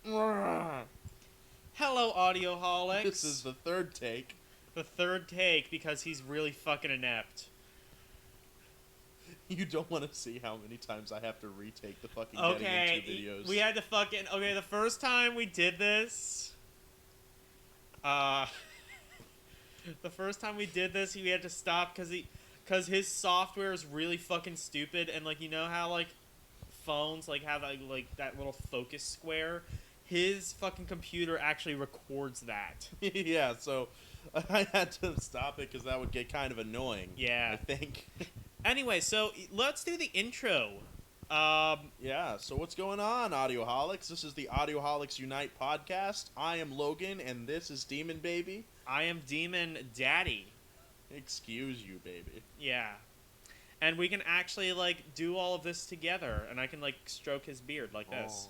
Hello, Audioholics. This is the third take. The third take because he's really fucking inept. You don't want to see how many times I have to retake the fucking Okay, getting into videos. we had to fucking... Okay, the first time we did this... the first time we did this, we had to stop because his software is really fucking stupid, and, like, you know how, like, phones, like, have, like, that little focus square? His fucking computer actually records that. Yeah, so I had to stop it because that would get kind of annoying. Yeah. I think. Anyway, so let's do the intro. Yeah, so what's going on, Audioholics? This is the Audioholics Unite podcast. I am Logan, and this is Demon Baby. I am Demon Daddy. Excuse you, baby. Yeah. And we can actually, like, do all of this together, and I can, like, stroke his beard like this.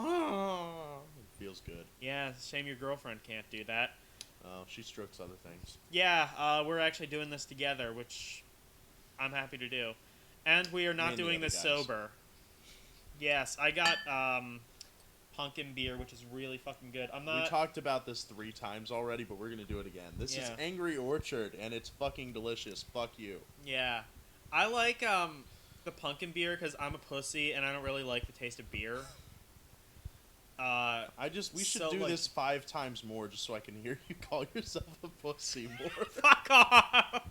Oh, it feels good. Yeah, shame your girlfriend can't do that. Oh, she strokes other things. Yeah, we're actually doing this together, which I'm happy to do. And we are not doing this sober. Yes, I got pumpkin beer, which is really fucking good. We talked about this 3 times already, but we're gonna do it again. This is Angry Orchard, and it's fucking delicious. Fuck you. Yeah. I like the pumpkin beer because I'm a pussy, and I don't really like the taste of beer. We should do this 5 times more just so I can hear you call yourself a pussy more. Fuck off!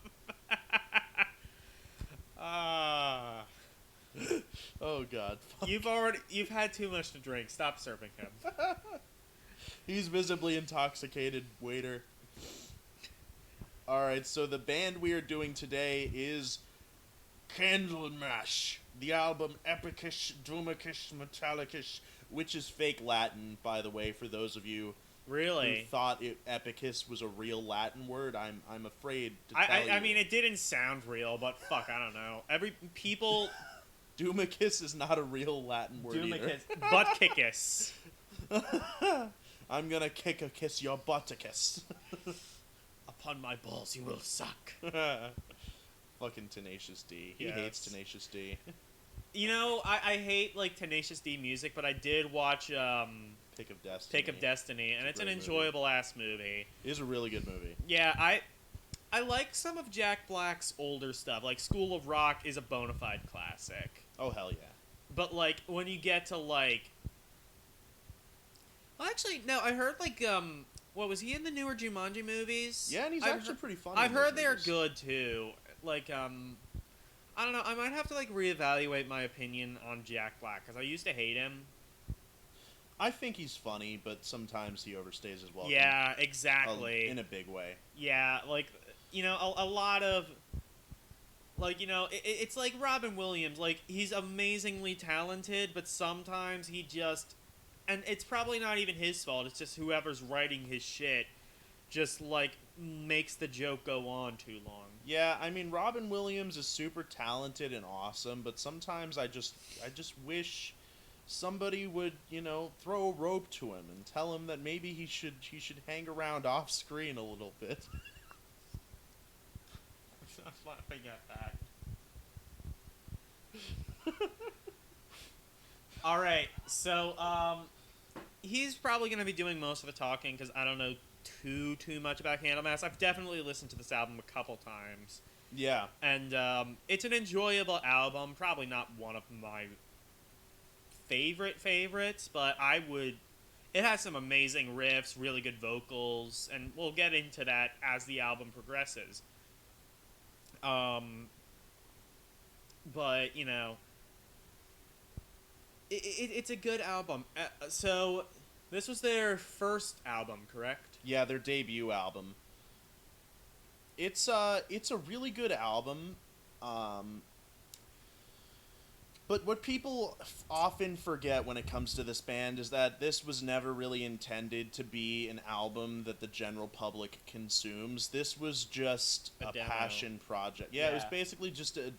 Oh god. Fuck. You've had too much to drink. Stop serving him. He's visibly intoxicated, waiter. Alright, so the band we are doing today is Candlemass. The album Epicus Doomicus Metalicus, which is fake Latin, by the way, for those of you who thought Epicus was a real Latin word. I'm afraid to tell you. I mean, it didn't sound real, but fuck, I don't know. Doomicus is not a real Latin word either. Butt kickus. I'm gonna kiss your butticus. Upon my balls you will suck. Fucking Tenacious D. He hates Tenacious D. You know, I hate, like, Tenacious D music, but I did watch, Pick of Destiny. Pick of Destiny, and it's an enjoyable-ass movie. It is a really good movie. Yeah, I like some of Jack Black's older stuff. Like, School of Rock is a bona fide classic. Oh, hell yeah. But, like, when you get to, like... Well, actually, no, I heard, like, what, was he in the newer Jumanji movies? Yeah, and he's actually pretty funny. I've heard they're good, too. Like, I don't know, I might have to, like, reevaluate my opinion on Jack Black, because I used to hate him. I think he's funny, but sometimes he overstays his welcome. Yeah, exactly. In a big way. Yeah, like, you know, a lot of... Like, you know, it's like Robin Williams. Like, he's amazingly talented, but sometimes he just... And it's probably not even his fault. It's just whoever's writing his shit just, like, makes the joke go on too long. Yeah, I mean, Robin Williams is super talented and awesome, but sometimes I just wish somebody would, you know, throw a rope to him and tell him that maybe he should hang around off screen a little bit. I'm laughing at that. Alright, so, he's probably going to be doing most of the talking, because I don't know too much about Candlemass. I've definitely listened to this album a couple times. Yeah. And, it's an enjoyable album, probably not one of my favorites, but it has some amazing riffs, really good vocals, and we'll get into that as the album progresses. But, you know, it's a good album. So, this was their first album, correct? Yeah, their debut album. It's a really good album. But what people often forget when it comes to this band is that this was never really intended to be an album that the general public consumes. This was just a passion project. Yeah, it was basically just a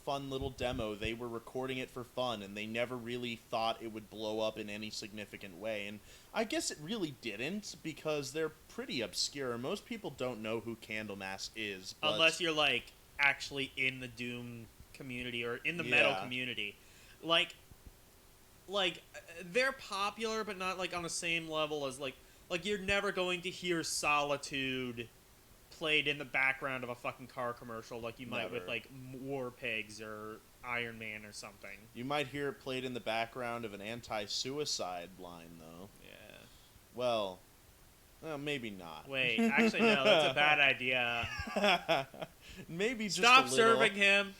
fun little demo. They were recording it for fun, and they never really thought it would blow up in any significant way. And I guess it really didn't, because they're pretty obscure. Most people don't know who Candlemass is. Unless you're, like, actually in the Doom community or in the metal community. Like, like they're popular, but not like on the same level as like you're never going to hear Solitude played in the background of a fucking car commercial like you might Never. with like War Pigs or Iron Man or something. You might hear it played in the background of an anti-suicide line, though. Yeah. Well, maybe not. Wait, actually no, that's a bad idea. Maybe just Stop a little. serving him.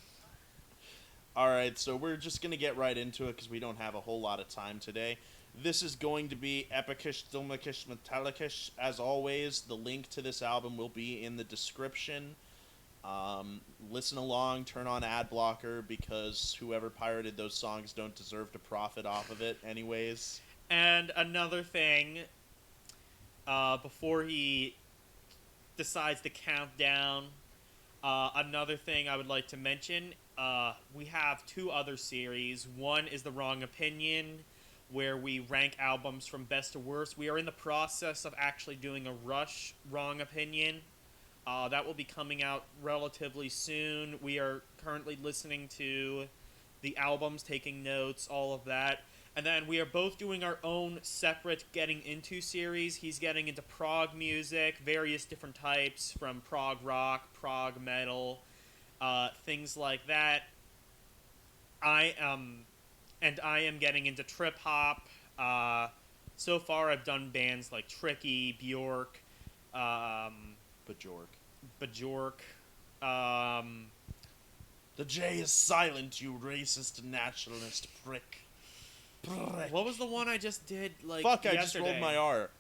All right, so we're just going to get right into it because we don't have a whole lot of time today. This is going to be Epicus Doomicus Metalicus. As always, the link to this album will be in the description. Listen along, turn on ad blocker, because whoever pirated those songs don't deserve to profit off of it anyways. And another thing, before he decides to count down, another thing I would like to mention, we have 2 other series. One is The Wrong Opinion, where we rank albums from best to worst. We are in the process of actually doing a Rush Wrong Opinion. That will be coming out relatively soon. We are currently listening to the albums, taking notes, all of that. And then we are both doing our own separate Getting Into series. He's getting into prog music, various different types, from prog rock, prog metal, things like that. I am getting into trip hop. So far, I've done bands like Tricky, Bjork, Bjork. The J is silent, you racist nationalist prick. What was the one I just did? Like, Fuck! yesterday? I just rolled my R.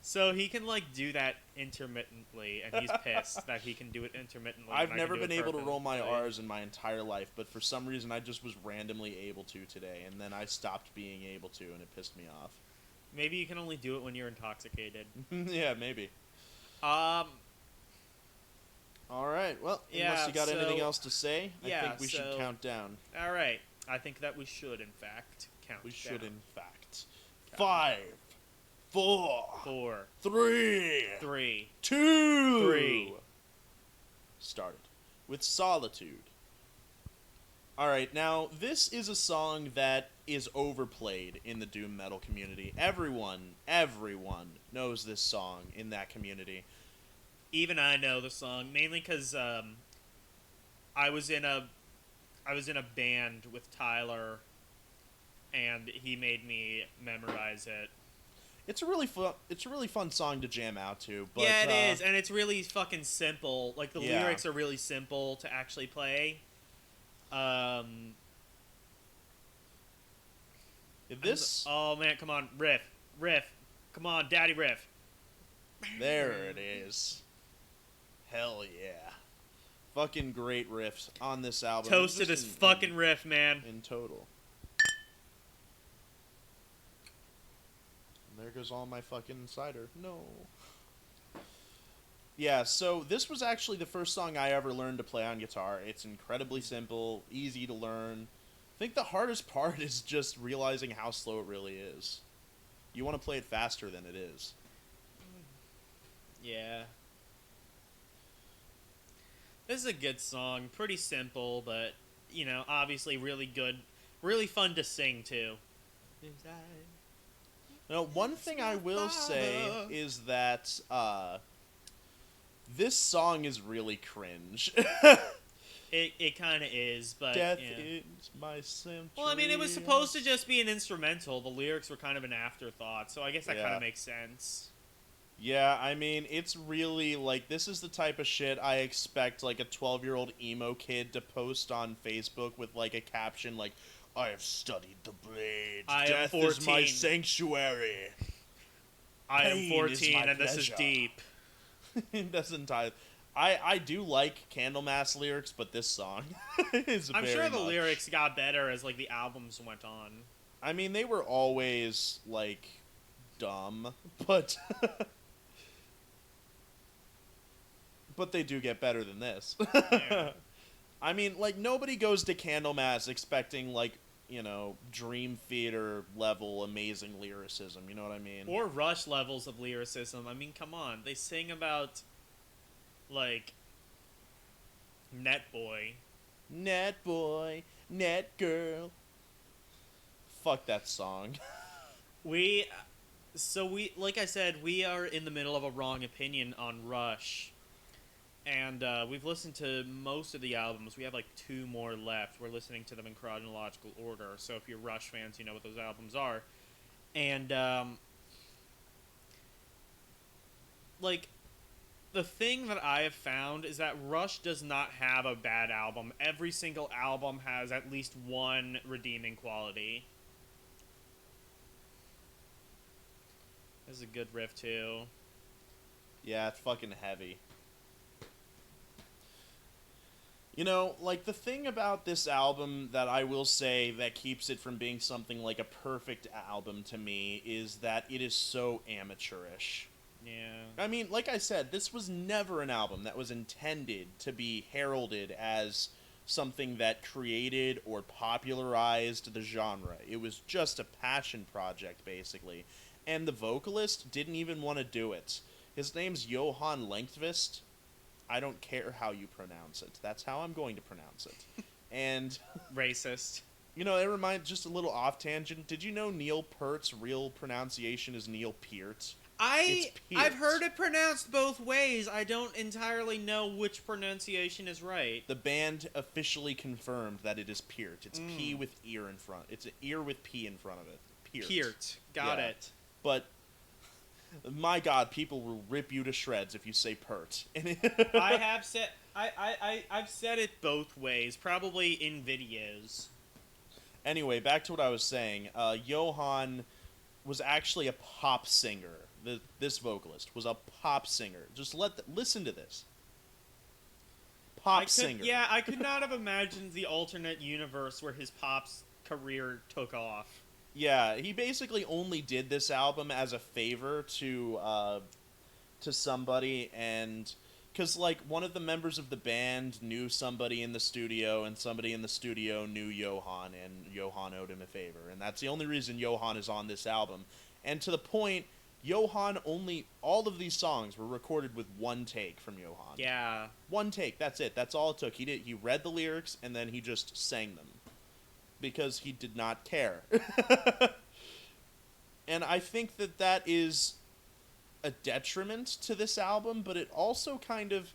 So he can like do that intermittently, and he's pissed that he can do it intermittently. I've never been able to roll my R's in my entire life, but for some reason I just was randomly able to today, and then I stopped being able to, and it pissed me off. Maybe you can only do it when you're intoxicated. Yeah, maybe. All right. Well, unless you got anything else to say, I think we should count down. All right. I think that we should, in fact, count. We should, in fact. Count 5, 4, 3, 2, 3. Started with Solitude. All right, now this is a song that is overplayed in the doom metal community. Everyone knows this song in that community. Even I know the song, mainly because I was in a band with Tyler, and he made me memorize it. It's a really fun song to jam out to. But, yeah, it is, and it's really fucking simple. Like the lyrics are really simple to actually play. Oh man, come on, riff, come on, daddy riff. There it is. Hell yeah. Fucking great riffs on this album. Toasted as fucking riff, man. In total. And there goes all my fucking cider. No. Yeah, so this was actually the first song I ever learned to play on guitar. It's incredibly simple, easy to learn. I think the hardest part is just realizing how slow it really is. You want to play it faster than it is. Yeah. This is a good song. Pretty simple, but, you know, obviously really good. Really fun to sing, too. Now, one thing I will say is that this song is really cringe. It kind of is, but Death is my century. Well, I mean, it was supposed to just be an instrumental. The lyrics were kind of an afterthought, so I guess that kind of makes sense. Yeah, I mean, it's really, like, this is the type of shit I expect, like, a 12-year-old emo kid to post on Facebook with, like, a caption like, I have studied the blade. Death is my sanctuary. I am 14, and this is deep. It doesn't tie... I do like Candlemass lyrics, but this song is I'm sure the lyrics got better as, like, the albums went on. I mean, they were always, like, dumb, but... but they do get better than this. Yeah. I mean, like, nobody goes to Candlemass expecting, like, you know, Dream Theater level amazing lyricism, you know what I mean? Or Rush levels of lyricism. I mean, come on. They sing about, like, Net Boy. Net boy, net girl. fuck that song. Like I said, we are in the middle of a wrong opinion on Rush. And we've listened to most of the albums. We have like 2 more left. We're listening to them in chronological order. So if you're Rush fans, you know what those albums are. And like, the thing that I have found is that Rush does not have a bad album. Every single album has at least one redeeming quality. This is a good riff too. Yeah, it's fucking heavy. You know, like, the thing about this album that I will say that keeps it from being something like a perfect album to me is that it is so amateurish. Yeah. I mean, like I said, this was never an album that was intended to be heralded as something that created or popularized the genre. It was just a passion project, basically. And the vocalist didn't even want to do it. His name's Johan Lengtvist. I don't care how you pronounce it. That's how I'm going to pronounce it. And Racist. you know, it reminds, just a little off tangent. Did you know Neil Peart's real pronunciation is Neil Peart? It's Peart. I've heard it pronounced both ways. I don't entirely know which pronunciation is right. The band officially confirmed that it is Peart. It's P with ear in front. It's an ear with P in front of it. Peart. Peart. Got Yeah. it. But my God, people will rip you to shreds if you say Pert. I've said it both ways, probably in videos. Anyway, back to what I was saying. Johan was actually a pop singer. This vocalist was a pop singer. Just listen to this. Singer. Yeah, I could not have imagined the alternate universe where his pop's career took off. Yeah, he basically only did this album as a favor to somebody, and because like one of the members of the band knew somebody in the studio, and somebody in the studio knew Johan, and Johan owed him a favor, and that's the only reason Johan is on this album. And to the point, all of these songs were recorded with one take from Johan. Yeah. One take, that's it. That's all it took. He read the lyrics, and then he just sang them. Because he did not care. And I think that is a detriment to this album, but it also kind of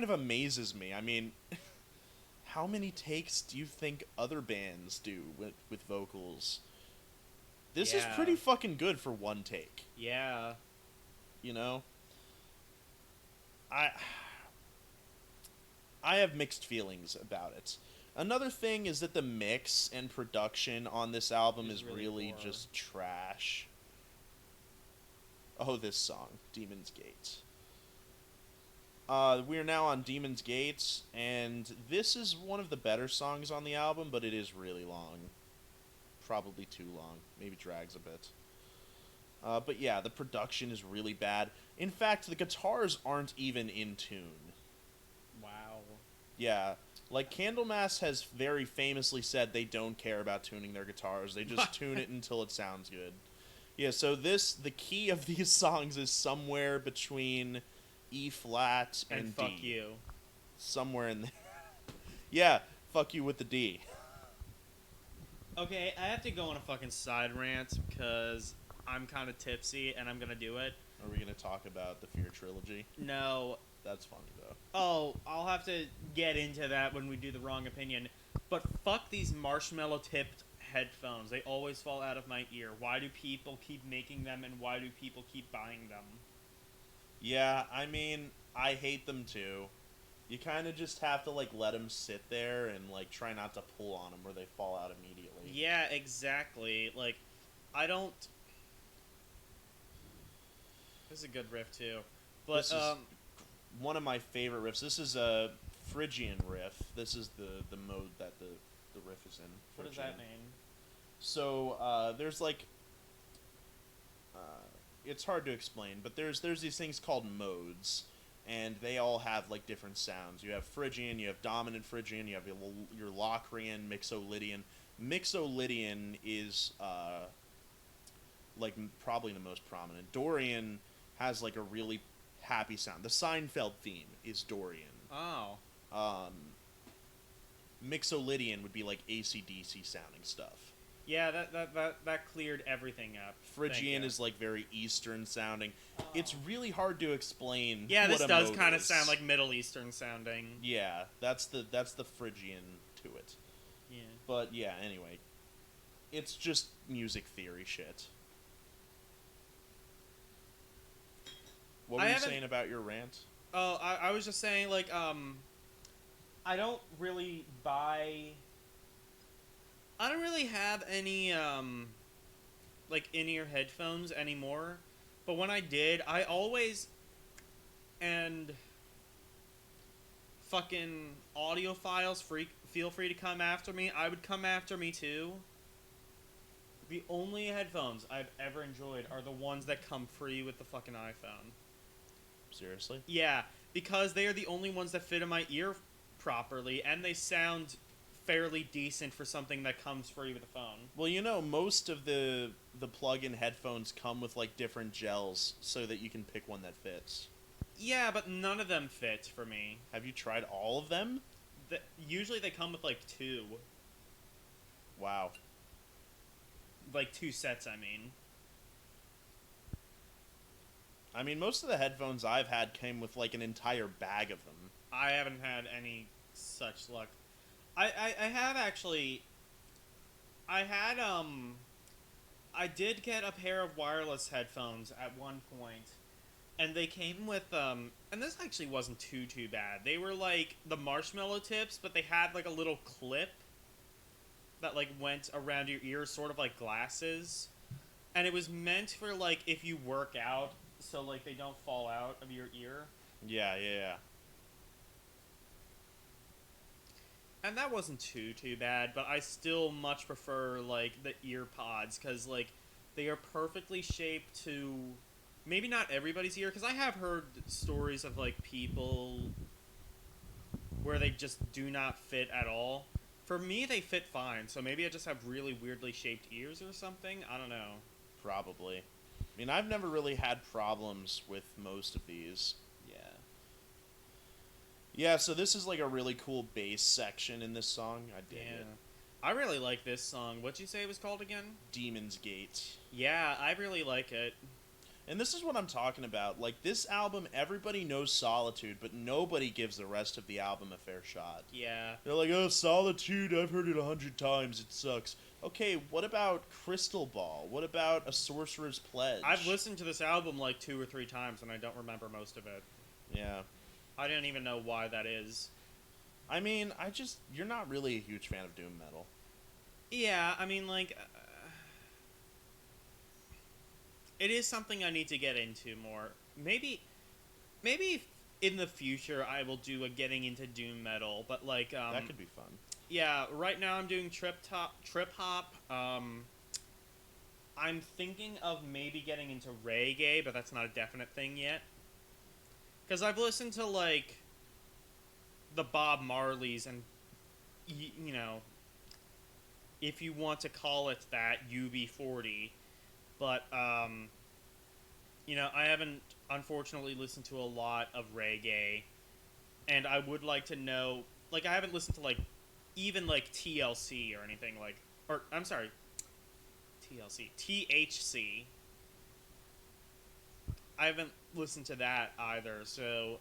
amazes me. I mean, how many takes do you think other bands do with vocals? This is pretty fucking good for one take. Yeah. You know? I have mixed feelings about it. Another thing is that the mix and production on this album is really just trash. Oh, this song, Demon's Gate. We are now on Demon's Gate, and this is one of the better songs on the album, but it is really long. Probably too long. Maybe drags a bit. But yeah, the production is really bad. In fact, the guitars aren't even in tune. Wow. Yeah, like Candlemass has very famously said they don't care about tuning their guitars. They just tune it until it sounds good. Yeah, so the key of these songs is somewhere between E flat and D. fuck you. Somewhere in there. Yeah, fuck you with the D. Okay, I have to go on a fucking side rant because I'm kind of tipsy and I'm gonna do it. Are we gonna talk about the Fear trilogy? No. That's funny though. Oh, I'll have to get into that when we do the wrong opinion. But fuck these marshmallow-tipped headphones. They always fall out of my ear. Why do people keep making them, and why do people keep buying them? Yeah, I mean, I hate them too. You kind of just have to, like, let them sit there and, like, try not to pull on them or they fall out immediately. Yeah, exactly. Like, I don't... This is a good riff, too. But, this is one of my favorite riffs. This is a Phrygian riff. This is the mode that the riff is in. Phrygian. What does that mean? So, there's, like... it's hard to explain, but there's these things called modes, and they all have, like, different sounds. You have Phrygian, you have Dominant Phrygian, you have your Locrian, Mixolydian. Mixolydian is, like, probably the most prominent. Dorian has, like, a really happy sound. The Seinfeld theme is Dorian. Oh. Mixolydian would be like AC/DC sounding stuff. Yeah, that cleared everything up. Phrygian is like very Eastern sounding. Oh. It's really hard to explain. Yeah, this what a does mode kind of is. sound like Middle Eastern sounding. Yeah, that's the Phrygian to it. Yeah. But yeah, anyway, it's just music theory shit. What were you saying about your rant? Oh, I was just saying, like, I don't really have any, like, in-ear headphones anymore. But when I did, I always, and fucking audiophiles, feel free to come after me. I would come after me, too. The only headphones I've ever enjoyed are the ones that come free with the fucking iPhone. Seriously? Yeah, because they are the only ones that fit in my ear properly, and they sound fairly decent for something that comes free with a phone. Well, you know, most of the plug-in headphones come with like different gels so that you can pick one that fits. Yeah, but none of them fit for me. Have you tried all of them? Usually they come with like 2. Wow. Like 2 sets, I mean. I mean, most of the headphones I've had came with like an entire bag of them. I haven't had any such luck. I have actually. I did get a pair of wireless headphones at one point, and they came with and this actually wasn't too bad. They were like the marshmallow tips, but they had like a little clip that like went around your ears, sort of like glasses, and it was meant for like if you work out, so like they don't fall out of your ear. Yeah. And that wasn't too bad, but I still much prefer, like, the ear pods, because, like, they are perfectly shaped to, maybe not everybody's ear, because I have heard stories of, like, people where they just do not fit at all. For me, they fit fine, so maybe I just have really weirdly shaped ears or something? I don't know. Probably. I mean, I've never really had problems with most of these. Yeah, so this is like a really cool bass section in this song. I dig it. I really like this song. What'd you say it was called again? Demon's Gate. Yeah, I really like it. And this is what I'm talking about. Like, this album, everybody knows Solitude, but nobody gives the rest of the album a fair shot. Yeah. They're like, oh, Solitude, I've heard it 100 times, it sucks. Okay, what about Crystal Ball? What about A Sorcerer's Pledge? I've listened to this album like 2 or 3 times, and I don't remember most of it. Yeah. I don't even know why that is. I mean, you're not really a huge fan of doom metal. Yeah, I mean, like, it is something I need to get into more. Maybe in the future I will do a getting into doom metal, but like, that could be fun. Yeah, right now I'm doing trip hop. I'm thinking of maybe getting into reggae, but that's not a definite thing yet. Because I've listened to, like, the Bob Marleys and, you know, if you want to call it that, UB40. But, you know, I haven't, unfortunately, listened to a lot of reggae. And I would like to know, like, I haven't listened to, like, even, like, TLC or anything like, or, I'm sorry, TLC, THC. I haven't listened to that either, so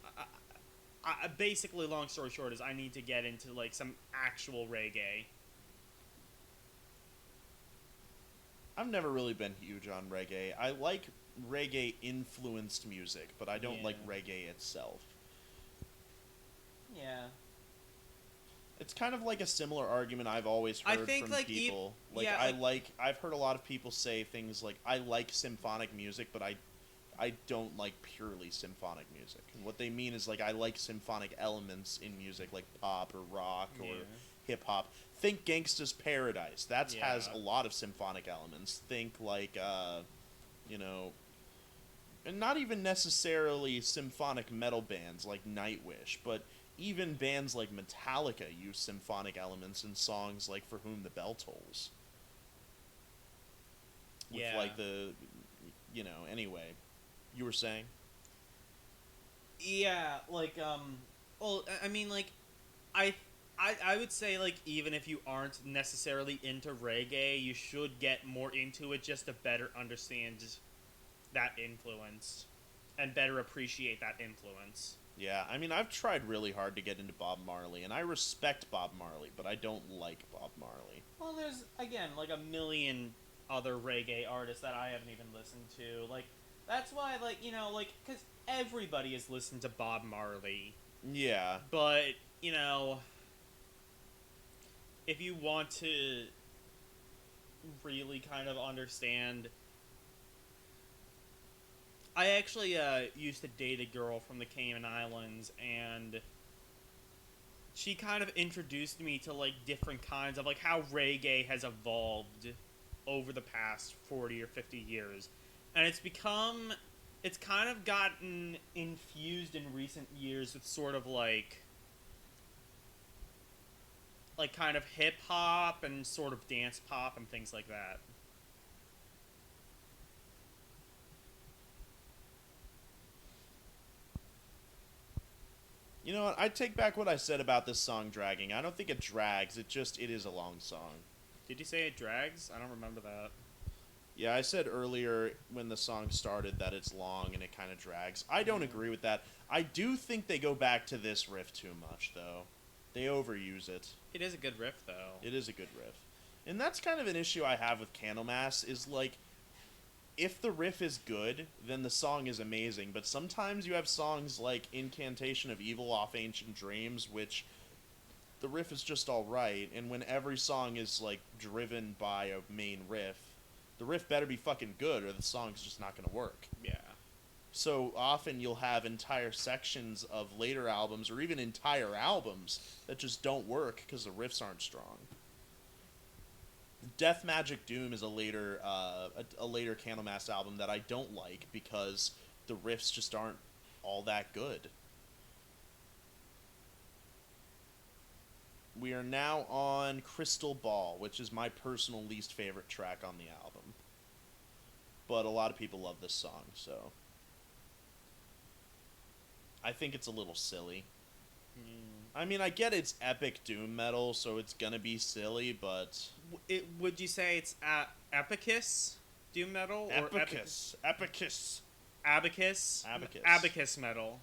I basically, long story short, is I need to get into, like, some actual reggae. I've never really been huge on reggae. I like reggae-influenced music, but I don't like reggae itself. Yeah. It's kind of like a similar argument I've always heard from like people. I've heard a lot of people say things like, I like symphonic music, but I don't like purely symphonic music. And what they mean is, like, I like symphonic elements in music, like pop or rock or hip-hop. Think Gangsta's Paradise. That has a lot of symphonic elements. Think, like, you know, and not even necessarily symphonic metal bands like Nightwish, but even bands like Metallica use symphonic elements in songs like For Whom the Bell Tolls. With, like, the, you know, anyway. You were saying? Yeah, like, well, I mean, like, I I would say, like, even if you aren't necessarily into reggae, you should get more into it just to better understand that influence and better appreciate that influence. Yeah, I mean, I've tried really hard to get into Bob Marley, and I respect Bob Marley, but I don't like Bob Marley. Well, there's, again, like a million other reggae artists that I haven't even listened to. Like, that's why, like, like, because everybody has listened to Bob Marley. Yeah. But, if you want to really kind of understand. I actually used to date a girl from the Cayman Islands, and she kind of introduced me to, like, different kinds of, like, how reggae has evolved over the past 40 or 50 years. And it's kind of gotten infused in recent years with sort of, like kind of hip-hop and sort of dance pop and things like that. You know what? I take back what I said about this song dragging. I don't think it drags. It is a long song. Did you say it drags? I don't remember that. Yeah, I said earlier when the song started that it's long and it kind of drags. I don't agree with that. I do think they go back to this riff too much, though. They overuse it. It is a good riff, though. It is a good riff. And that's kind of an issue I have with Candlemass, is like, if the riff is good, then the song is amazing. But sometimes you have songs like Incantation of Evil off Ancient Dreams, which the riff is just alright, and when every song is, like, driven by a main riff, the riff better be fucking good or the song's just not gonna work. Yeah. So often you'll have entire sections of later albums, or even entire albums, that just don't work because the riffs aren't strong. Death Magic Doom is a later Candlemass album that I don't like because the riffs just aren't all that good. We are now on Crystal Ball, which is my personal least favorite track on the album. But a lot of people love this song, so I think it's a little silly. I mean, I get it's epic doom metal, so it's gonna be silly, but Would you say it's Epicus doom metal or Epicus Abacus metal?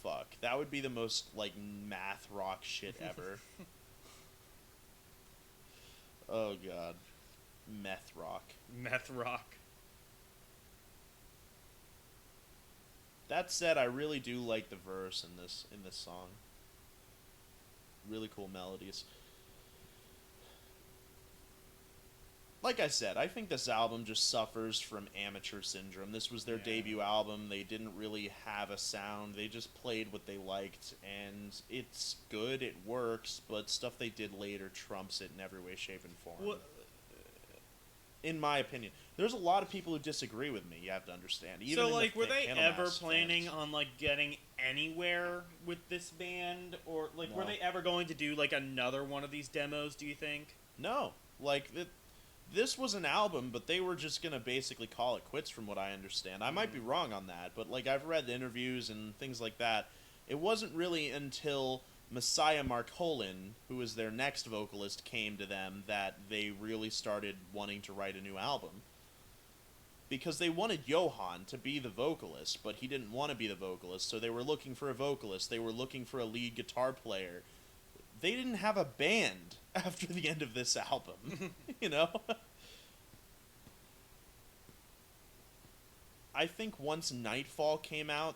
Fuck, that would be the most, like, math rock shit ever. Oh god, meth rock. Meth rock. That said, I really do like the verse in this song. Really cool melodies. Like I said, I think this album just suffers from amateur syndrome. This was their debut album. They didn't really have a sound. They just played what they liked, and it's good, it works, but stuff they did later trumps it in every way, shape, and form. What? In my opinion. There's a lot of people who disagree with me, you have to understand. Even so, like, were they ever planning on, like, getting anywhere with this band? Or, like, No. were they ever going to do, like, another one of these demos, do you think? No. Like, this was an album, but they were just going to basically call it quits from what I understand. I might be wrong on that, but, like, I've read interviews and things like that. It wasn't really until Messiah Marcolin, who was their next vocalist, came to them that they really started wanting to write a new album. Because they wanted Johann to be the vocalist, but he didn't want to be the vocalist, so they were looking for a vocalist. They were looking for a lead guitar player. They didn't have a band after the end of this album, you know? I think once Nightfall came out,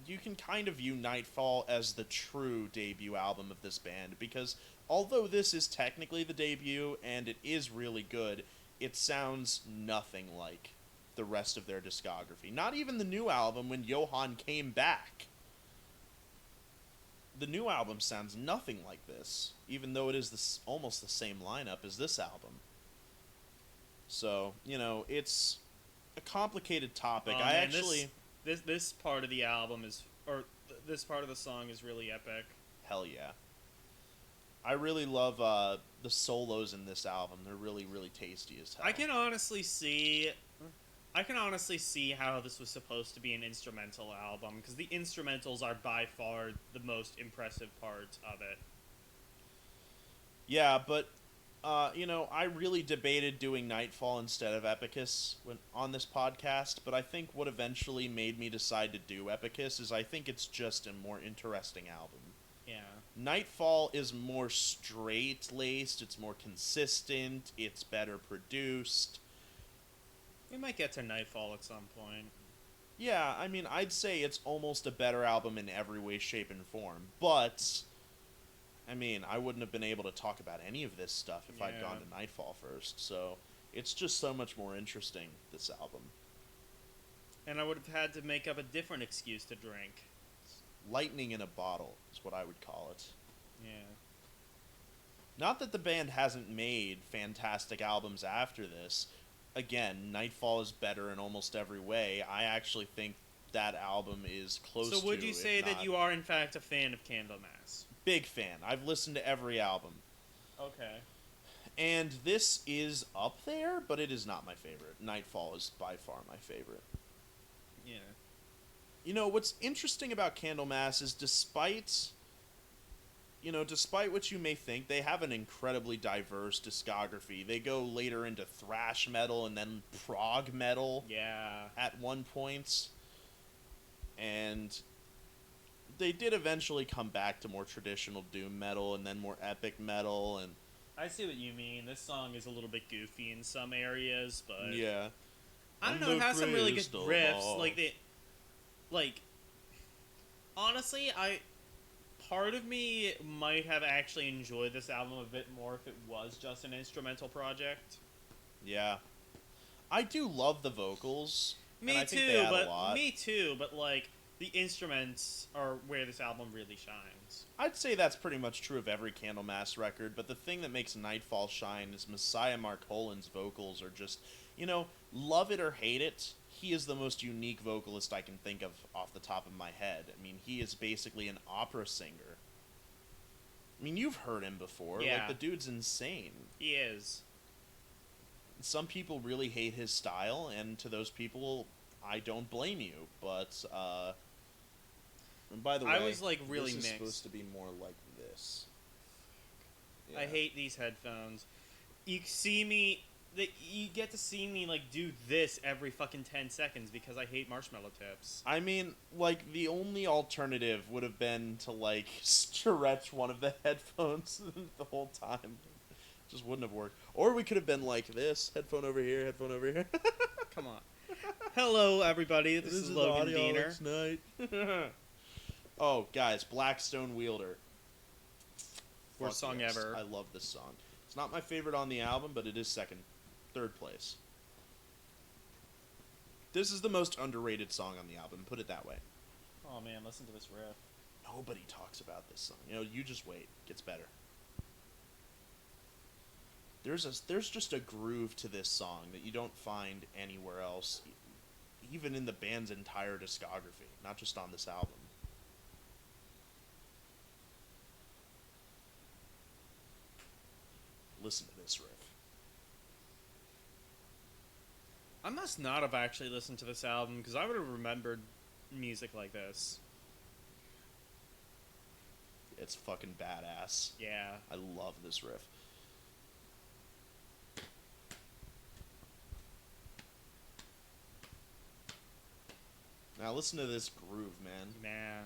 you can kind of view Nightfall as the true debut album of this band, because although this is technically the debut, and it is really good, it sounds nothing like the rest of their discography. Not even the new album when Johann came back. The new album sounds nothing like this, even though it is almost the same lineup as this album. So, you know, it's a complicated topic. This part of the album this part of the song is really epic. Hell yeah. I really love the solos in this album. They're really, really tasty as hell. I can honestly see how this was supposed to be an instrumental album, because the instrumentals are by far the most impressive part of it. Yeah, but I really debated doing Nightfall instead of Epicus on this podcast, but I think what eventually made me decide to do Epicus is I think it's just a more interesting album. Yeah. Nightfall is more straight-laced, it's more consistent, it's better produced. We might get to Nightfall at some point. Yeah, I mean, I'd say it's almost a better album in every way, shape, and form, but I mean, I wouldn't have been able to talk about any of this stuff if I'd gone to Nightfall first, so it's just so much more interesting, this album. And I would have had to make up a different excuse to drink. Lightning in a bottle is what I would call it. Yeah. Not that the band hasn't made fantastic albums after this. Again, Nightfall is better in almost every way. I actually think that album is close to, So would you say that you are, in fact, a fan of Candlemass? Big fan. I've listened to every album. Okay. And this is up there, but it is not my favorite. Nightfall is by far my favorite. Yeah. You know, what's interesting about Candlemass is despite what you may think, they have an incredibly diverse discography. They go later into thrash metal and then prog metal. Yeah. At one point. And they did eventually come back to more traditional doom metal and then more epic metal. And I see what you mean. This song is a little bit goofy in some areas, but yeah. I don't know. It has some really good riffs. Honestly, part of me might have actually enjoyed this album a bit more if it was just an instrumental project. Yeah. I do love the vocals. Me too, but like the instruments are where this album really shines. I'd say that's pretty much true of every Candlemass record, but the thing that makes Nightfall shine is Messiah Marcolin's vocals are just, love it or hate it, he is the most unique vocalist I can think of off the top of my head. I mean, he is basically an opera singer. I mean, you've heard him before. Yeah. Like, the dude's insane. He is. Some people really hate his style, and to those people, I don't blame you. But, and by the way, I was really this is mixed. Supposed to be more like this. Yeah. I hate these headphones. You get to see me do this every fucking 10 seconds because I hate marshmallow tips. I mean, the only alternative would have been to stretch one of the headphones the whole time. Just wouldn't have worked. Or we could have been like this, headphone over here, headphone over here. Come on. Hello, everybody. This is Logan Diener. Night. Oh, guys, Blackstone Wielder. Worst song ever. I love this song. It's not my favorite on the album, but it is third place. This is the most underrated song on the album, put it that way. Oh man, listen to this riff. Nobody talks about this song. You just wait. It gets better. There's just a groove to this song that you don't find anywhere else, even in the band's entire discography, not just on this album. Listen to this riff. I must not have actually listened to this album because I would have remembered music like this. It's fucking badass. Yeah. I love this riff. Now listen to this groove, man. Man.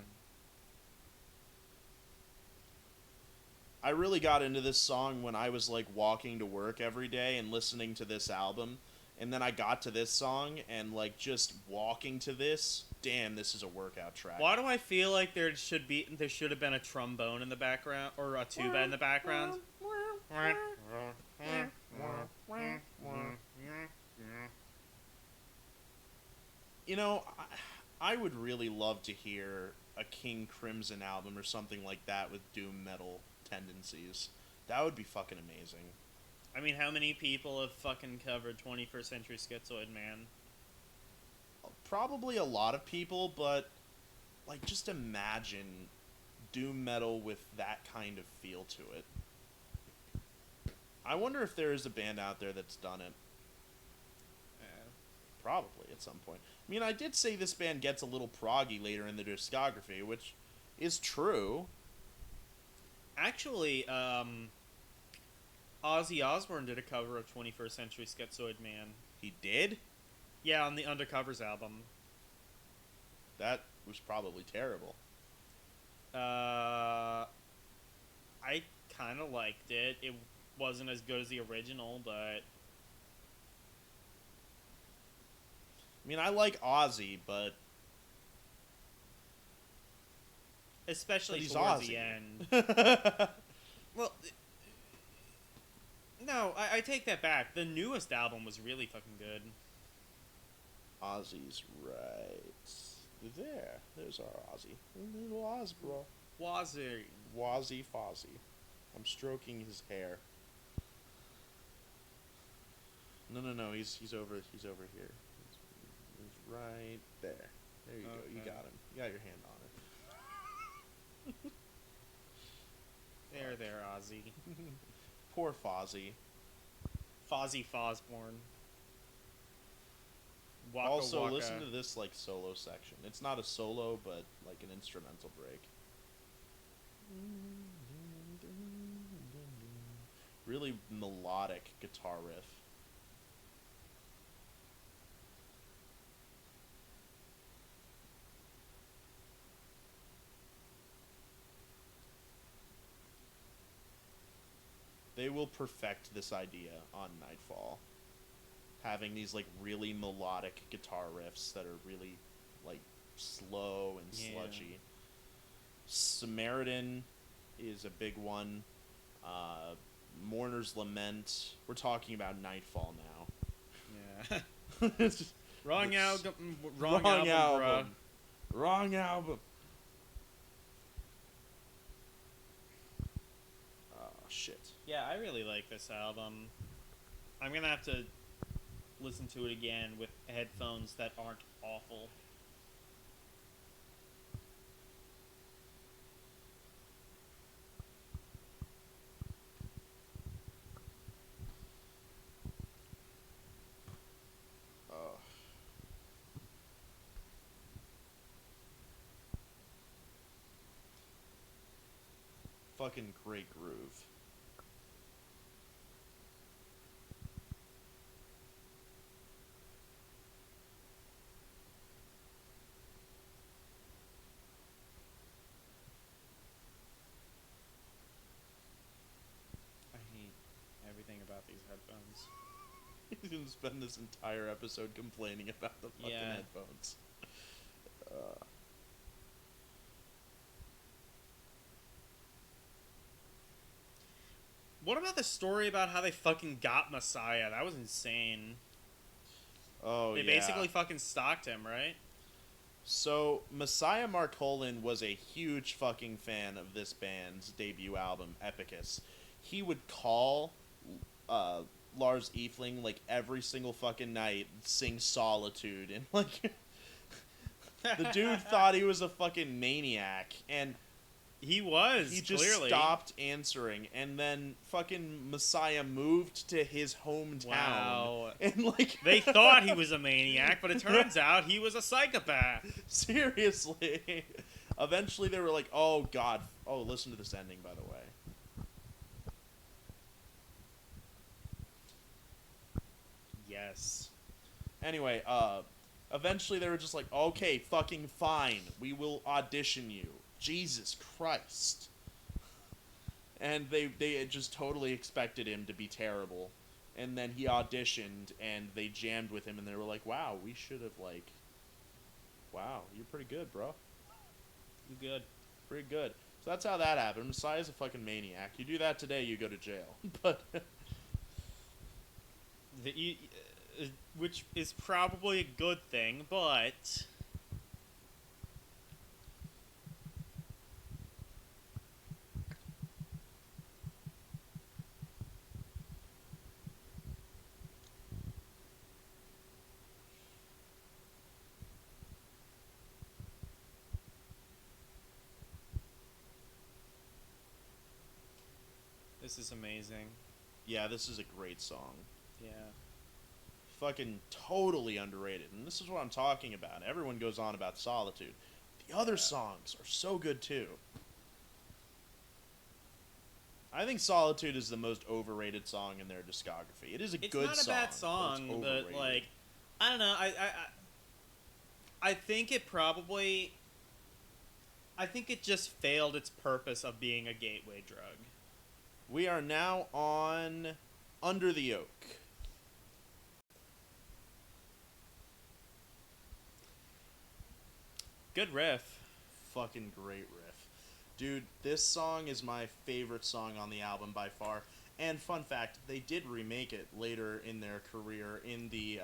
I really got into this song when I was walking to work every day and listening to this album. And then I got to this song and just walking to this, damn, this is a workout track. Why do I feel like there should have been a trombone in the background or a tuba in the background? I would really love to hear a King Crimson album or something like that with doom metal tendencies. That would be fucking amazing. I mean, how many people have fucking covered 21st Century Schizoid Man? Probably a lot of people, but just imagine doom metal with that kind of feel to it. I wonder if there is a band out there that's done it. Probably at some point. I mean, I did say this band gets a little proggy later in the discography, which is true. Actually, Ozzy Osbourne did a cover of 21st Century Schizoid Man. He did? Yeah, on the Undercovers album. That was probably terrible. I kind of liked it. It wasn't as good as the original, but... I mean, I like Ozzy, but... Especially he's towards Ozzy. the end. Well... No, I take that back. The newest album was really fucking good. Ozzy's right there. There's our Ozzy. Little Oz, bro. Wazzy. Wazzy Fozzy. I'm stroking his hair. No. He's over here. He's right there. There you go. You got him. You got your hand on it. There, Ozzy. Poor Fozzy. Fozzy Fosborn. Waka Also, Waka. listen to this like solo section. It's not a solo, but like an instrumental break. Really melodic guitar riff. They will perfect this idea on Nightfall. Having these like really melodic guitar riffs that are really like slow and sludgy. Samaritan is a big one. Mourner's Lament. We're talking about Nightfall now. Yeah. It's just, Wrong it's- album. Wrong album. Wrong album. Oh shit. Yeah, I really like this album. I'm gonna have to listen to it again with headphones that aren't awful. Fucking great groove. I hate everything about these headphones. He's gonna spend this entire episode complaining about the fucking Yeah. headphones. What about the story about how they fucking got Messiah? That was insane. Oh, They yeah. basically fucking stalked him, right? So, Messiah Marcolin was a huge fucking fan of this band's debut album, Epicus. He would call Lars Eifling, like, every single fucking night, sing Solitude, and, like, the dude thought he was a fucking maniac, and He was, he just clearly. stopped answering, and then fucking Messiah moved to his hometown. Wow. And, like... They thought he was a maniac, but it turns out he was a psychopath. Seriously. Eventually they were like, oh god. Oh, listen to this ending, by the way. Yes. Anyway, eventually they were just like, okay, fucking fine. We will audition you. Jesus Christ. And they had just totally expected him to be terrible. And then he auditioned, and they jammed with him, and they were like, wow, we should have, like... Wow, you're pretty good, bro. You good. Pretty good. So that's how that happened. Messiah's a fucking maniac. You do that today, you go to jail. But... Which is probably a good thing, but... This is amazing. yeah, this is a great song. Yeah. Fucking totally underrated. And this is what I'm talking about. Everyone goes on about Solitude. The other songs are so good too. I think Solitude is the most overrated song in their discography. It is a It's good not a song, bad but song, it's but overrated. like, I don't know. I think it probably. I think it just failed its purpose of being a gateway drug. We are now on Under the Oak. Good riff. Fucking great riff. Dude, this song is my favorite song on the album by far. And fun fact, they did remake it later in their career in the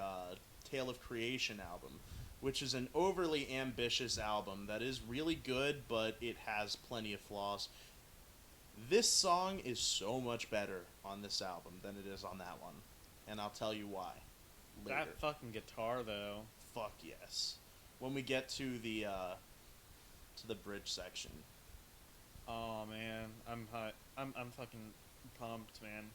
Tale of Creation album, which is an overly ambitious album that is really good, but it has plenty of flaws. This song is so much better on this album than it is on that one, and I'll tell you why later. That fucking guitar, though. Fuck yes. When we get to the bridge section. Oh man, I'm hot. I'm fucking pumped, man.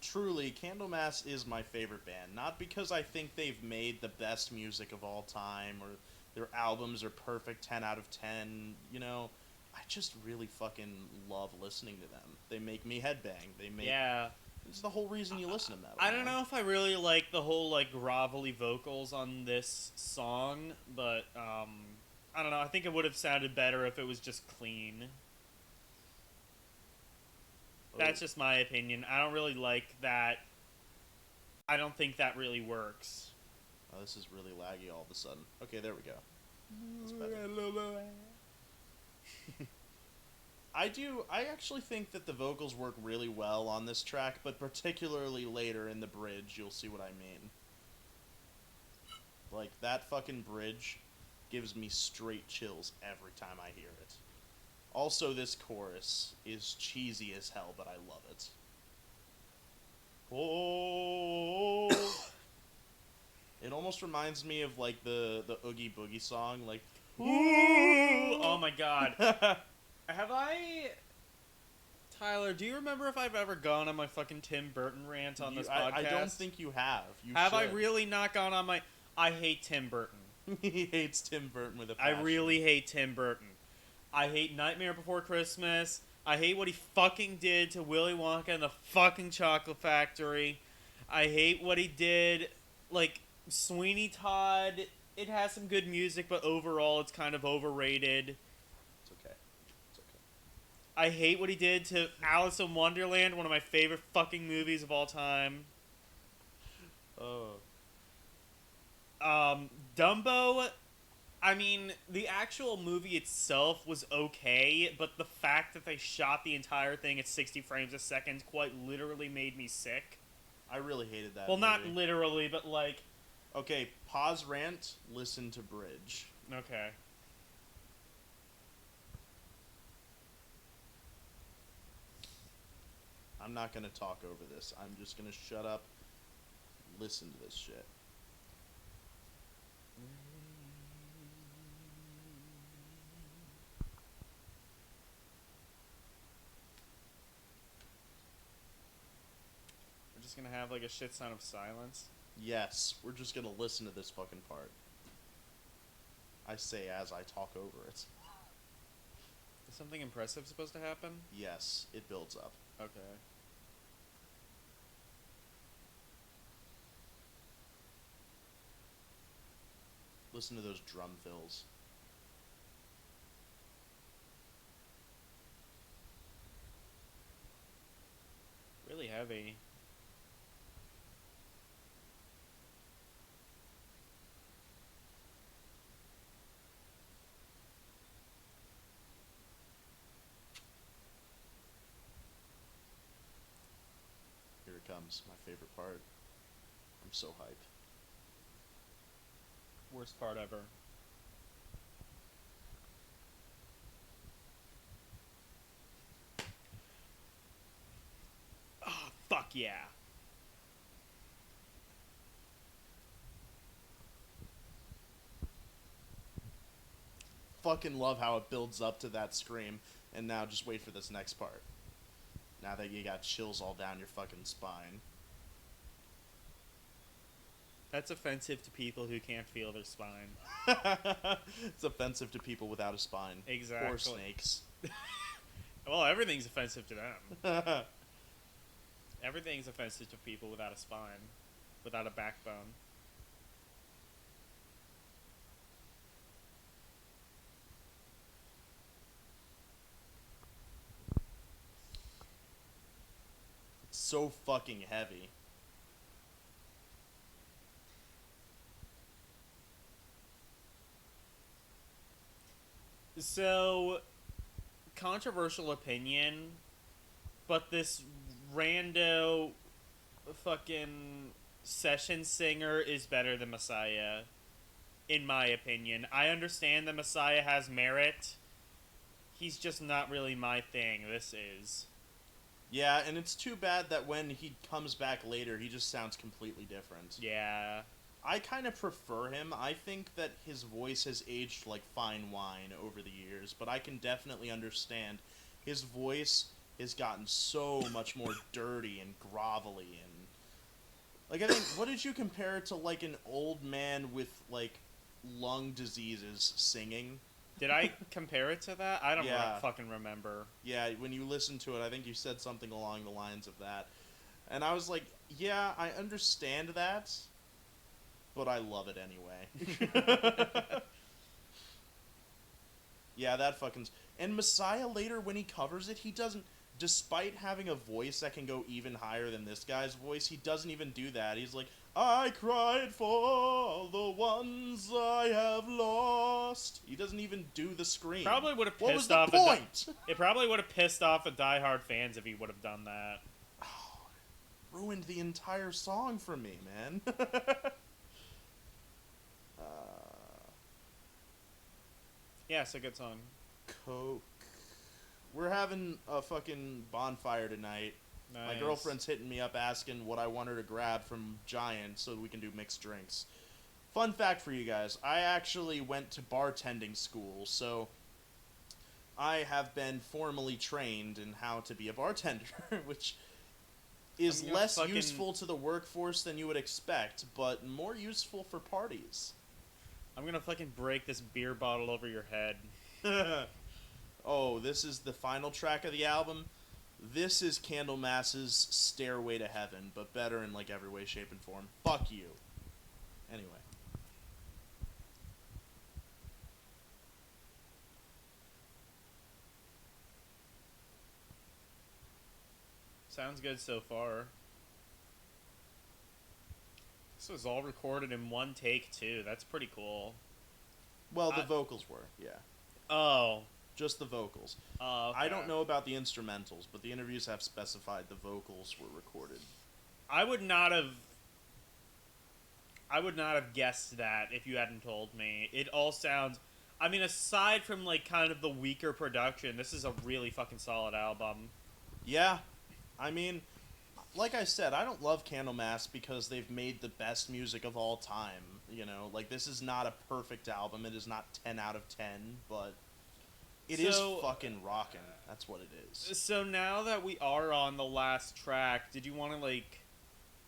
Truly, Candlemass is my favorite band. Not because I think they've made the best music of all time or their albums are perfect 10 out of 10. You know, I just really fucking love listening to them. They make me headbang. They make Yeah. It's the whole reason you listen to metal. I don't know if I really like the whole like grovelly vocals on this song, but I don't know. I think it would have sounded better if it was just clean. That's just my opinion. I don't really like that. I don't think that really works. Oh, this is really laggy all of a sudden. Okay, there we go. That's better. I actually think that the vocals work really well on this track, but particularly later in the bridge, you'll see what I mean. Like, that fucking bridge gives me straight chills every time I hear it. Also, this chorus is cheesy as hell, but I love it. Oh, it almost reminds me of like the Oogie Boogie song, like. Ooh! Oh my god. Have I... Tyler, do you remember if I've ever gone on my fucking Tim Burton rant on this podcast? I don't think you have. You have should. I really not gone on my... I hate Tim Burton. He hates Tim Burton with a passion. I really hate Tim Burton. I hate Nightmare Before Christmas. I hate what he fucking did to Willy Wonka and the fucking Chocolate Factory. I hate what he did. Like, Sweeney Todd, it has some good music, but overall it's kind of overrated. It's okay. It's okay. I hate what he did to Alice in Wonderland, one of my favorite fucking movies of all time. Oh. Dumbo, I mean, the actual movie itself was okay, but the fact that they shot the entire thing at 60 frames a second quite literally made me sick. I really hated that Well, movie. not literally, but like... Okay, pause rant, listen to bridge. Okay. I'm not gonna talk over this. I'm just gonna shut up, listen to this shit. We're just gonna have like a shit ton of silence. Yes, we're just gonna listen to this fucking part. I say as I talk over it. Is something impressive supposed to happen? Yes, it builds up. Okay. Listen to those drum fills. Really heavy. Here it comes, my favorite part. I'm so hyped. Worst part ever. Oh, fuck yeah. Fucking love how it builds up to that scream, and now just wait for this next part. Now that you got chills all down your fucking spine. That's offensive to people who can't feel their spine. It's offensive to people without a spine. Exactly. Or snakes. Well, everything's offensive to them. Everything's offensive to people without a spine, without a backbone. It's so fucking heavy. So, controversial opinion, but this rando fucking session singer is better than Messiah, in my opinion. I understand that Messiah has merit. He's just not really my thing. This is. Yeah, and it's too bad that when he comes back later, he just sounds completely different. Yeah. I kind of prefer him. I think that his voice has aged like fine wine over the years, but I can definitely understand his voice has gotten so much more dirty and grovelly and like I think what did you compare it to, like an old man with like lung diseases singing? Did I compare it to that? I don't Yeah. fucking remember. Yeah, when you listen to it, I think you said something along the lines of that. And I was like, yeah, I understand that, but I love it anyway. Yeah, that fucking... And Messiah later, when he covers it, he doesn't... Despite having a voice that can go even higher than this guy's voice, he doesn't even do that. He's like, I cried for the ones I have lost. He doesn't even do the scream. Probably would have What was pissed the off point? it probably would have pissed off the diehard fans if he would have done that. Oh, ruined the entire song for me, man. Yeah, it's a good song. Coke. We're having a fucking bonfire tonight. Nice. My girlfriend's hitting me up asking what I want her to grab from Giant so we can do mixed drinks. Fun fact for you guys, I actually went to bartending school, so I have been formally trained in how to be a bartender, which is less useful to the workforce than you would expect, but more useful for parties. I'm gonna fucking break this beer bottle over your head. Oh, this is the final track of the album. This is Candlemass's Stairway to Heaven, but better in like every way, shape, and form. Fuck you. Anyway. Sounds good so far. This was all recorded in one take, too. That's pretty cool. Well, the vocals were, yeah. Oh. Just the vocals. Okay. I don't know about the instrumentals, but the interviews have specified the vocals were recorded. I would not have guessed that if you hadn't told me. It all sounds... I mean, aside from, like, kind of the weaker production, this is a really fucking solid album. Yeah. I mean, like I said, I don't love Candlemass because they've made the best music of all time. You know, like, this is not a perfect album. It is not 10 out of 10, but it is fucking rockin'. That's what it is. So now that we are on the last track, did you want to, like,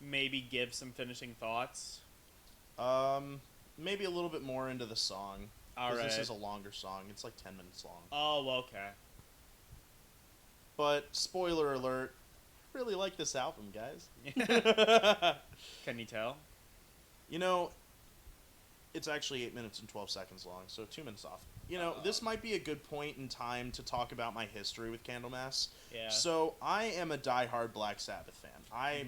maybe give some finishing thoughts? Maybe a little bit more into the song. All right. This is a longer song. It's like 10 minutes long. Oh, okay. But, spoiler alert, I really like this album, guys. Can you tell? You know, it's actually 8 minutes and 12 seconds long, so 2 minutes off. You know, this might be a good point in time to talk about my history with Candlemass. Yeah. So, I am a diehard Black Sabbath fan. I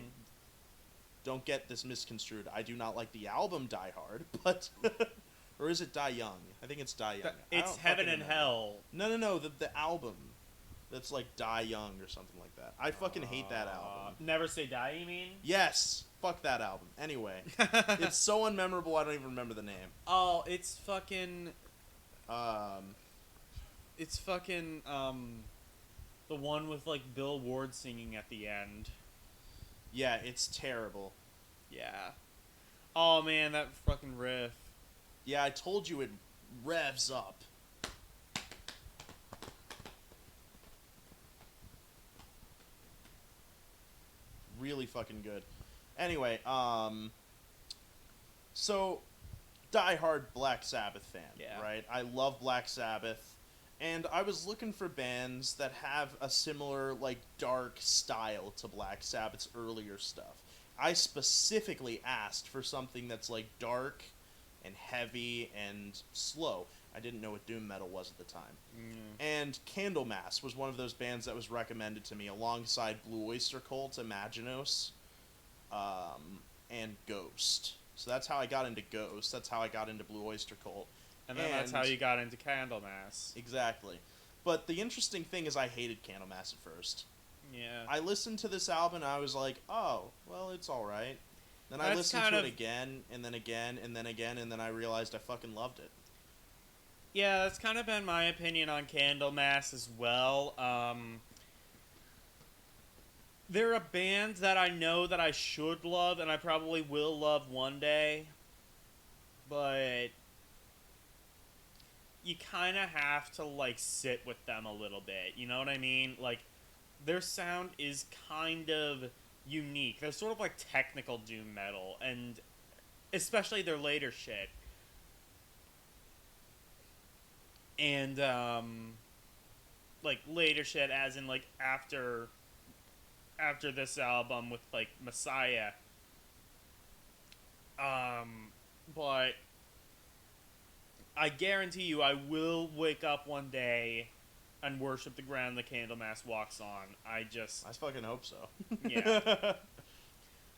don't get this misconstrued. I do not like the album Die Hard, but... or is it Die Young? I think it's Die Young. It's Heaven and Hell. No, the album. That's like Die Young or something like that. I fucking hate that album. Never Say Die, you mean? Yes! Fuck that album. Anyway. It's so unmemorable I don't even remember the name. Oh, it's fucking... It's fucking, the one with, like, Bill Ward singing at the end. Yeah, it's terrible. Yeah. Oh, man, that fucking riff. Yeah, I told you it revs up. really fucking good. Anyway, so diehard Black Sabbath fan, Yeah. right? I love Black Sabbath, and I was looking for bands that have a similar, like, dark style to Black Sabbath's earlier stuff. I specifically asked for something that's, like, dark and heavy and slow. I didn't know what doom metal was at the time. And Candlemass was one of those bands that was recommended to me alongside Blue Oyster Cult, Imaginos, and Ghost. So that's how I got into Ghost. That's how I got into Blue Oyster Cult. And then that's how you got into Candlemass. Exactly. But the interesting thing is I hated Candlemass at first. Yeah. I listened to this album and I was like, oh, well, it's alright. Then I listened to it again, and then again, and then again, and then I realized I fucking loved it. Yeah, that's kind of been my opinion on Candlemass as well. They're a band that I know that I should love, and I probably will love one day. But you kind of have to, like, sit with them a little bit. You know what I mean? Like, their sound is kind of unique. They're sort of like technical doom metal, and especially their later shit. And, like, later shit as in, like, after this album with, like, Messiah. But I guarantee you I will wake up one day and worship the ground the Candlemass walks on. I fucking hope so. Yeah.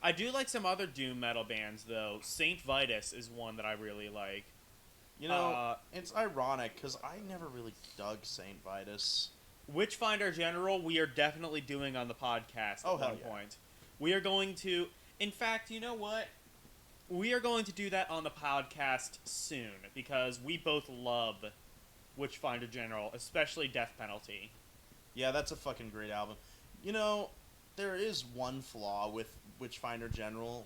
I do like some other doom metal bands, though. Saint Vitus is one that I really like. You know, it's ironic, because I never really dug Saint Vitus. Witchfinder General, we are definitely doing on the podcast at one point. We are going to... In fact, you know what? We are going to do that on the podcast soon, because we both love Witchfinder General, especially Death Penalty. Yeah, that's a fucking great album. You know, there is one flaw with Witchfinder General.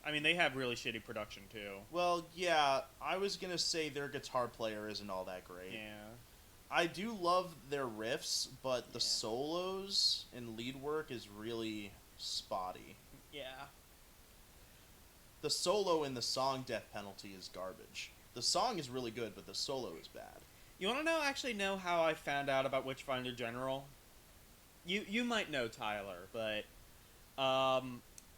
I mean, they have really shitty production, too. Well, yeah, I was gonna say their guitar player isn't all that great. Yeah. I do love their riffs, but the solos and lead work is really spotty. Yeah. The solo in the song Death Penalty is garbage. The song is really good, but the solo is bad. You want to know how I found out about Witchfinder General? You might know Tyler, but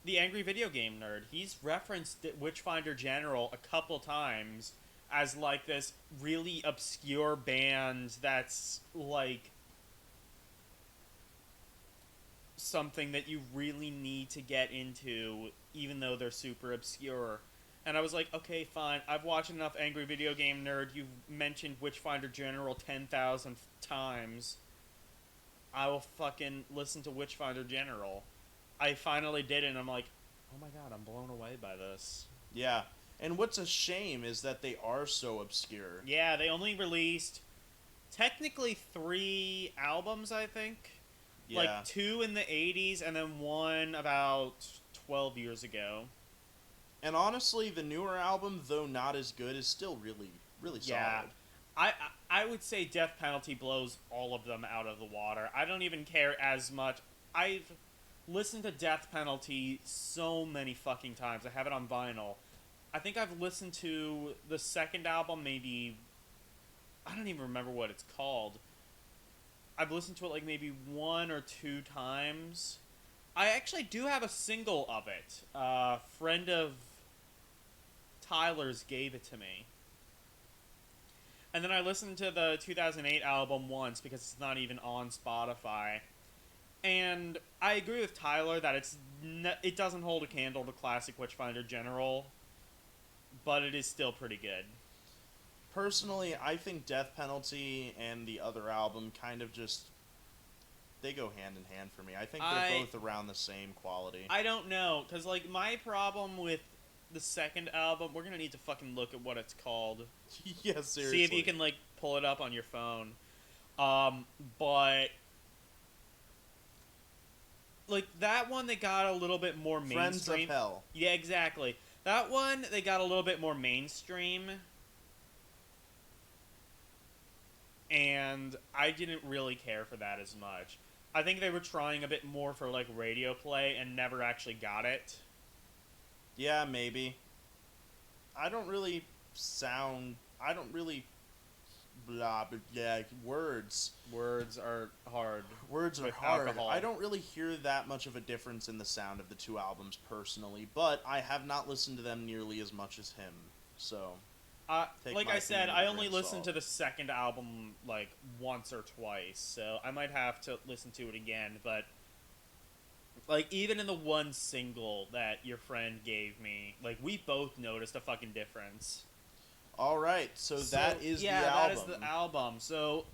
the Angry Video Game Nerd, he's referenced Witchfinder General a couple times as, like, this really obscure band that's, like, something that you really need to get into, even though they're super obscure. And I was like, okay, fine, I've watched enough Angry Video Game Nerd, you've mentioned Witchfinder General 10,000 times. I will fucking listen to Witchfinder General. I finally did it, and I'm like, oh my god, I'm blown away by this. Yeah, and what's a shame is that they are so obscure. Yeah, they only released, technically, 3 albums, I think. Yeah. Like, 2 in the 80s, and then 1 about 12 years ago. And honestly, the newer album, though not as good, is still really, really solid. I would say Death Penalty blows all of them out of the water. I don't even care as much. I've listened to Death Penalty so many fucking times. I have it on vinyl. I think I've listened to the second album maybe... I don't even remember what it's called. I've listened to it like maybe 1 or 2 times. I actually do have a single of it. A friend of Tyler's gave it to me. And then I listened to the 2008 album once because it's not even on Spotify. And I agree with Tyler that it doesn't hold a candle to classic Witchfinder General, but it is still pretty good. Personally, I think Death Penalty and the other album kind of just... they go hand in hand for me. I think they're both around the same quality. I don't know, because, like, my problem with the second album... we're going to need to fucking look at what it's called. Yeah, seriously. See if you can, like, pull it up on your phone. But... like, that one, they got a little bit more mainstream. Friends of Hell. Yeah, exactly. That one, they got a little bit more mainstream. And I didn't really care for that as much. I think they were trying a bit more for, like, radio play and never actually got it. Yeah, maybe. I don't really sound. I don't really. Blah, but yeah, words. Words are hard. Words are With hard. alcohol. I don't really hear that much of a difference in the sound of the two albums personally, but I have not listened to them nearly as much as him. So, Like I said, opinion with I a only grain of listened to salt. the second album, like, once or twice, so I might have to listen to it again, but, like, even in the one single that your friend gave me, like, we both noticed a fucking difference. All right, so that is the album. Yeah, that is the album. So,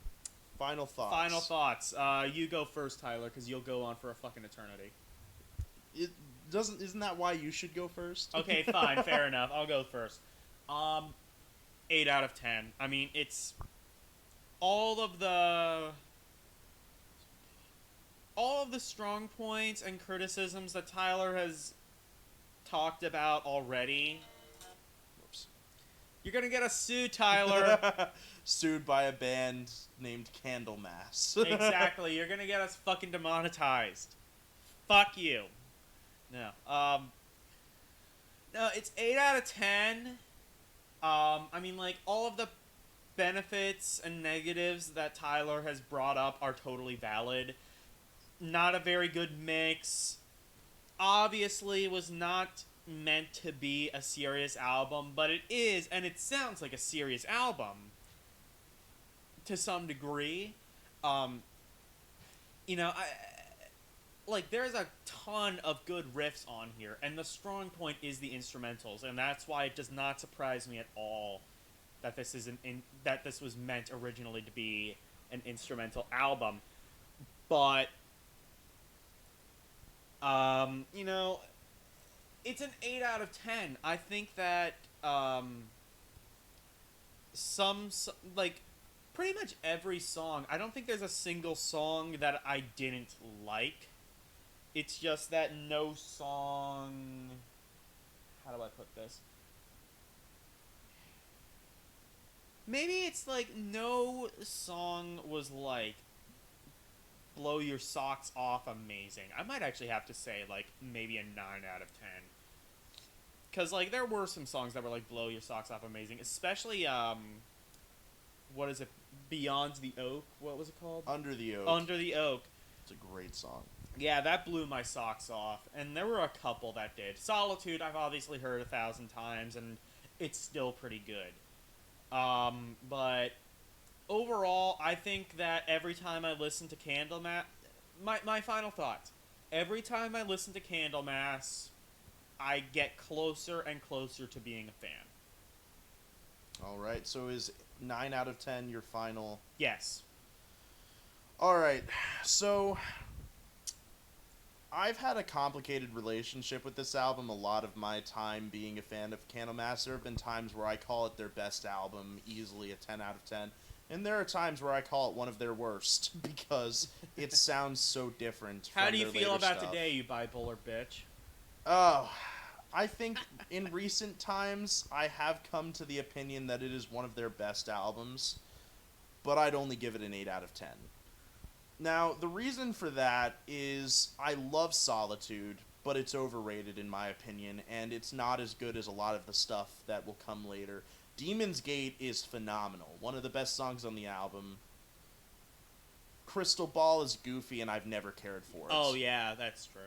Final thoughts. final thoughts. You go first, Tyler, because you'll go on for a fucking eternity. It doesn't. Isn't that why you should go first? Okay, fine, fair enough. I'll go first. 8 out of 10. I mean, it's all of the strong points and criticisms that Tyler has talked about already. Whoops. You're gonna get us sued, Tyler. Sued by a band named Candlemass. Exactly. You're gonna get us fucking demonetized. Fuck you. No. No, it's 8 out of 10. I mean, like, all of the benefits and negatives that Tyler has brought up are totally valid. Not a very good mix. Obviously was not meant to be a serious album, but it is, and it sounds like a serious album to some degree. There's a ton of good riffs on here, and the strong point is the instrumentals, and that's why it does not surprise me at all that this was meant originally to be an instrumental album. But it's an 8 out of 10. I think that pretty much every song, I don't think there's a single song that I didn't like. It's just that no song... How do I put this? Maybe it's like no song was like blow your socks off amazing. I might actually have to say like maybe a 9 out of 10. Because like there were some songs that were like blow your socks off amazing. Especially, what is it? Beyond the Oak? What was it called? Under the Oak. Under the Oak. It's a great song. Yeah, that blew my socks off, and there were a couple that did. Solitude, I've obviously heard 1,000 times, and it's still pretty good. But overall, I think that every time I listen to Candlemass, my final thoughts. Every time I listen to Candlemass, I get closer and closer to being a fan. All right, so is 9 out of 10 your final? Yes. All right, so I've had a complicated relationship with this album a lot of my time being a fan of Candlemass. There have been times where I call it their best album, easily a 10 out of 10. And there are times where I call it one of their worst, because it sounds so different from How do you their feel later about stuff. today, you bipolar bitch? Oh, I think in recent times I have come to the opinion that it is one of their best albums, but I'd only give it an 8 out of 10. Now, the reason for that is I love Solitude, but it's overrated in my opinion, and it's not as good as a lot of the stuff that will come later. Demon's Gate is phenomenal, one of the best songs on the album. Crystal Ball is goofy, and I've never cared for it. Oh, yeah, that's true.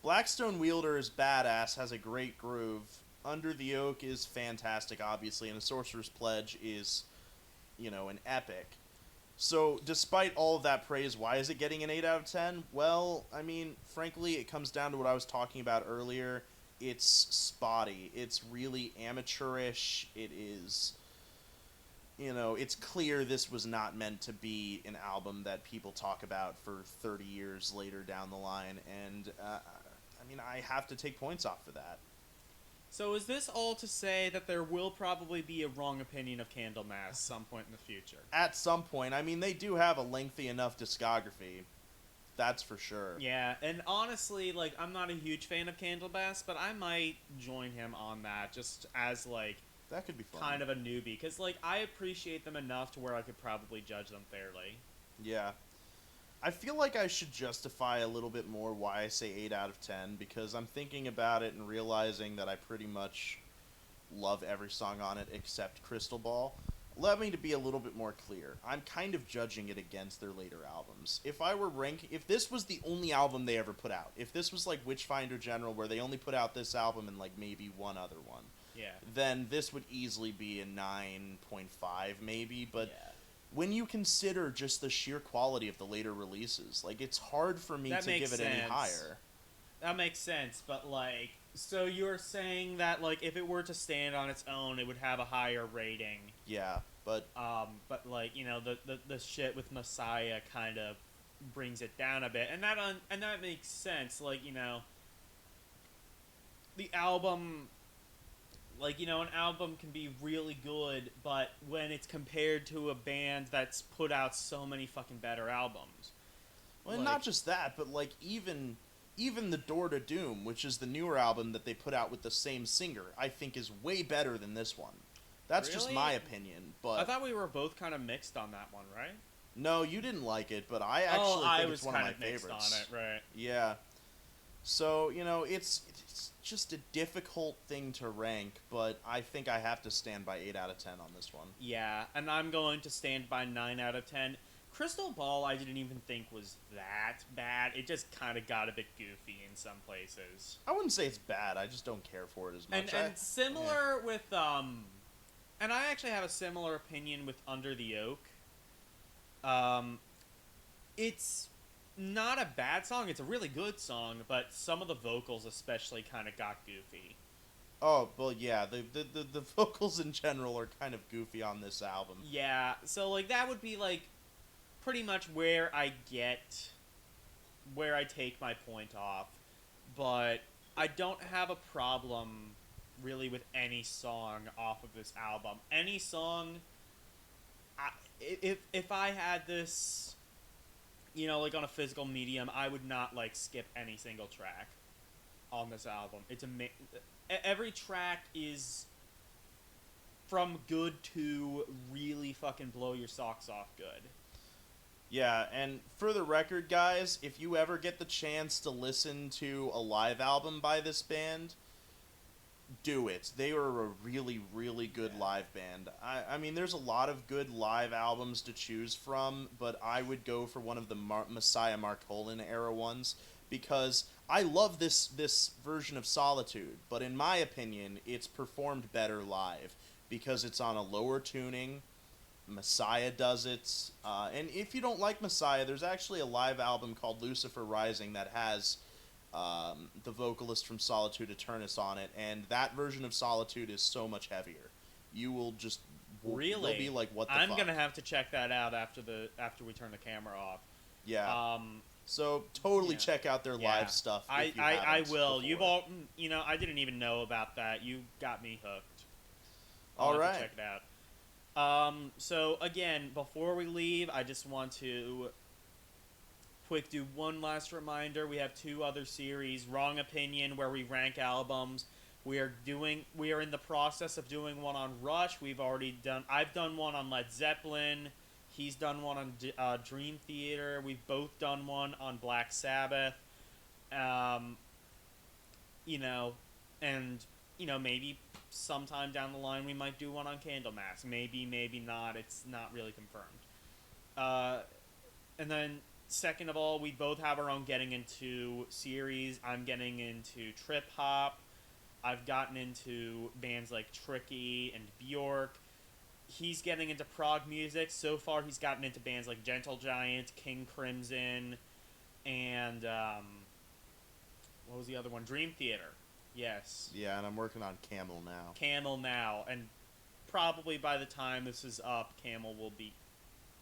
Blackstone Wielder is badass, has a great groove. Under the Oak is fantastic, obviously, and A Sorcerer's Pledge is, an epic. So, despite all of that praise, why is it getting an 8 out of 10? Well, I mean, frankly, it comes down to what I was talking about earlier. It's spotty. It's really amateurish. It is, it's clear this was not meant to be an album that people talk about for 30 years later down the line. And, I have to take points off for that. So is this all to say that there will probably be a wrong opinion of Candlemass some point in the future? At some point. They do have a lengthy enough discography. That's for sure. Yeah, and honestly, I'm not a huge fan of Candlemass, but I might join him on that just as, that could be fun. kind of a newbie. Because, I appreciate them enough to where I could probably judge them fairly. Yeah. I feel like I should justify a little bit more why I say 8 out of 10, because I'm thinking about it and realizing that I pretty much love every song on it except Crystal Ball. Let me to be a little bit more clear. I'm kind of judging it against their later albums. If this was the only album they ever put out, if this was like Witchfinder General, where they only put out this album and like maybe one other one, Yeah. then this would easily be a 9.5 maybe, but Yeah. when you consider just the sheer quality of the later releases, like, it's hard for me That to makes give it any sense. higher. That makes sense, but like, so you're saying that like if it were to stand on its own, it would have a higher rating. Yeah, but But like, you know, the shit with Messiah kind of brings it down a bit, and that makes sense. Like, you know, the album, like, you know, an album can be really good, but when it's compared to a band that's put out so many fucking better albums, well, and not just that, but like even the Door to Doom, which is the newer album that they put out with the same singer, I think is way better than this one. That's just Really? my opinion, but I thought we were both kind of mixed on that one, right? no, you didn't like it, but I actually think it's one of my favorites. On it, right? Yeah. So, you know, it's just a difficult thing to rank, but I think I have to stand by 8 out of 10 on this one. Yeah, and I'm going to stand by 9 out of 10. Crystal Ball, I didn't even think was that bad. It just kind of got a bit goofy in some places. I wouldn't say it's bad. I just don't care for it as much. And similar with and I actually have a similar opinion with Under the Oak. It's not a bad song. It's a really good song, but some of the vocals especially kind of got goofy. Oh, well, yeah, the vocals in general are kind of goofy on this album. Yeah, so like that would be like pretty much where I take my point off, but I don't have a problem really with any song off of this album. Any song, if I had this, you know, like on a physical medium, I would not like skip any single track on this album. It's every track is from good to really fucking blow your socks off good. Yeah, and for the record, guys, if you ever get the chance to listen to a live album by this band, do it. They are a really, really good live band. I mean, there's a lot of good live albums to choose from, but I would go for one of the Messiah Marcolin era ones, because I love this version of Solitude, but in my opinion, it's performed better live, because it's on a lower tuning. Messiah does it, and if you don't like Messiah, there's actually a live album called Lucifer Rising that has the vocalist from Solitude Eternus on it, and that version of Solitude is so much heavier. You will just really you'll be like, what the I'm fuck? gonna have to check that out after we turn the camera off. Yeah. So totally check out their live stuff. I will. Before. You've all, you know, I didn't even know about that. You got me hooked. All right. Check it out. So again, before we leave, I just want to do one last reminder. We have 2 other series, Wrong Opinion, where we rank albums. We are in the process of doing one on Rush. I've done one on Led Zeppelin. He's done one on Dream Theater. We've both done one on Black Sabbath. You know, and, you know, maybe sometime down the line we might do one on Candlemass. Maybe not. It's not really confirmed. And then, second of all, we both have our own getting into series. I'm getting into trip hop. I've gotten into bands like Tricky and Bjork. He's getting into prog music. So far, he's gotten into bands like Gentle Giant, King Crimson, and what was the other one? Dream Theater. Yes. Yeah, and I'm working on Camel now. And probably by the time this is up, Camel will be...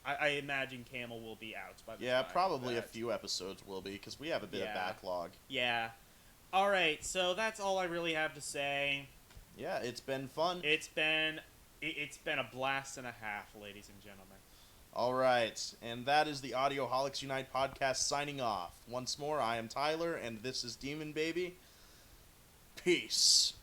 I imagine Camel will be out by the time. Yeah, probably a few episodes will be, because we have a bit of backlog. Yeah. Alright, so that's all I really have to say. Yeah, it's been fun. It's been a blast and a half, ladies and gentlemen. Alright, and that is the Audioholics Unite podcast signing off. Once more, I am Tyler, and this is Demon Baby. Peace.